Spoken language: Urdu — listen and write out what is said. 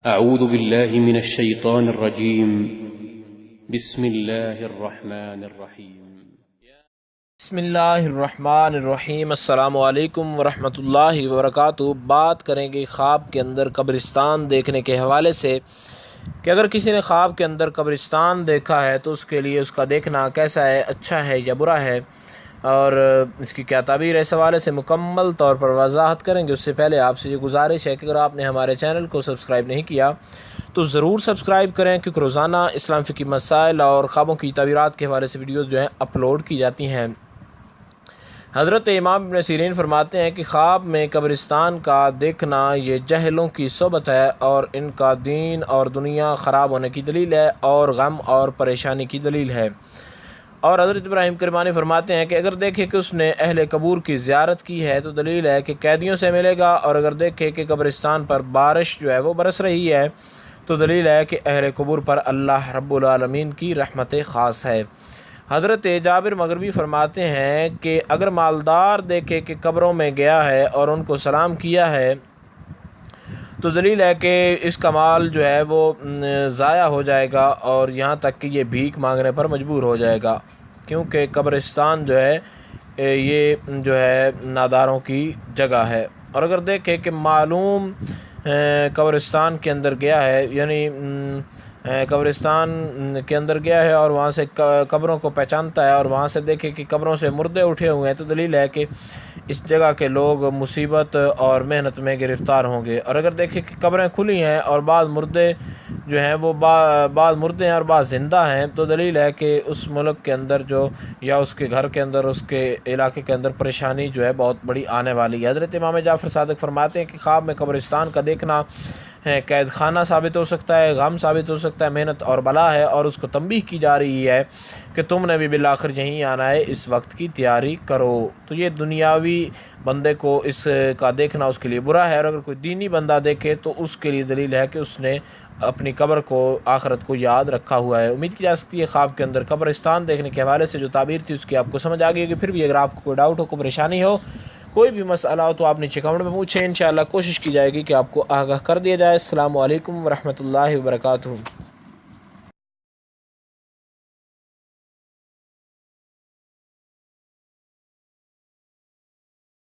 أعوذ بالله من الشيطان الرجيم بسم الله الرحمن الرحيم بسم اللہ الرحمن الرحیم۔ السلام علیکم ورحمۃ اللہ وبرکاتہ۔ بات کریں گے خواب کے اندر قبرستان دیکھنے کے حوالے سے کہ اگر کسی نے خواب کے اندر قبرستان دیکھا ہے تو اس کے لیے اس کا دیکھنا کیسا ہے، اچھا ہے یا برا ہے، اور اس کی کیا تعبیر ہے، اس حوالے سے مکمل طور پر وضاحت کریں گے۔ اس سے پہلے آپ سے یہ گزارش ہے کہ اگر آپ نے ہمارے چینل کو سبسکرائب نہیں کیا تو ضرور سبسکرائب کریں، کیونکہ روزانہ اسلام فقہی مسائل اور خوابوں کی تعبیرات کے حوالے سے ویڈیوز جو ہیں اپلوڈ کی جاتی ہیں۔ حضرت امام ابن سیرین فرماتے ہیں کہ خواب میں قبرستان کا دیکھنا یہ جاہلوں کی صحبت ہے اور ان کا دین اور دنیا خراب ہونے کی دلیل ہے اور غم اور پریشانی کی دلیل ہے۔ اور حضرت ابراہیم کرمانی فرماتے ہیں کہ اگر دیکھے کہ اس نے اہل قبور کی زیارت کی ہے تو دلیل ہے کہ قیدیوں سے ملے گا، اور اگر دیکھے کہ قبرستان پر بارش جو ہے وہ برس رہی ہے تو دلیل ہے کہ اہل قبور پر اللہ رب العالمین کی رحمت خاص ہے۔ حضرت جابر مغربی فرماتے ہیں کہ اگر مالدار دیکھے کہ قبروں میں گیا ہے اور ان کو سلام کیا ہے تو دلیل ہے کہ اس کا مال جو ہے وہ ضائع ہو جائے گا، اور یہاں تک کہ یہ بھیک مانگنے پر مجبور ہو جائے گا، کیونکہ قبرستان جو ہے یہ جو ہے ناداروں کی جگہ ہے۔ اور اگر دیکھے کہ معلوم قبرستان کے اندر گیا ہے، یعنی قبرستان کے اندر گیا ہے اور وہاں سے قبروں کو پہچانتا ہے، اور وہاں سے دیکھے کہ قبروں سے مردے اٹھے ہوئے ہیں تو دلیل ہے کہ اس جگہ کے لوگ مصیبت اور محنت میں گرفتار ہوں گے۔ اور اگر دیکھے کہ قبریں کھلی ہیں اور بعض مردے جو ہیں وہ بعض مردے ہیں اور بعض زندہ ہیں تو دلیل ہے کہ اس ملک کے اندر جو یا اس کے گھر کے اندر، اس کے علاقے کے اندر پریشانی جو ہے بہت بڑی آنے والی ہے۔ حضرت امام جعفر صادق فرماتے ہیں کہ خواب میں قبرستان کا دیکھنا قید خانہ ثابت ہو سکتا ہے، غم ثابت ہو سکتا ہے، محنت اور بلا ہے، اور اس کو تنبیہ کی جا رہی ہے کہ تم نے بھی بالآخر یہیں آنا ہے، اس وقت کی تیاری کرو۔ تو یہ دنیاوی بندے کو اس کا دیکھنا اس کے لیے برا ہے، اور اگر کوئی دینی بندہ دیکھے تو اس کے لیے دلیل ہے کہ اس نے اپنی قبر کو، آخرت کو یاد رکھا ہوا ہے۔ امید کی جا سکتی ہے خواب کے اندر قبرستان دیکھنے کے حوالے سے جو تعبیر تھی اس کی آپ کو سمجھ آ گئی ہوگی۔ پھر بھی اگر آپ کو کوئی ڈاؤٹ ہو، کوئی پریشانی ہو، کوئی بھی مسئلہ ہو تو آپ نیچے کمنٹ میں پوچھیں، انشاءاللہ کوشش کی جائے گی کہ آپ کو آگاہ کر دیا جائے۔ السلام علیکم ورحمۃ اللہ وبرکاتہ۔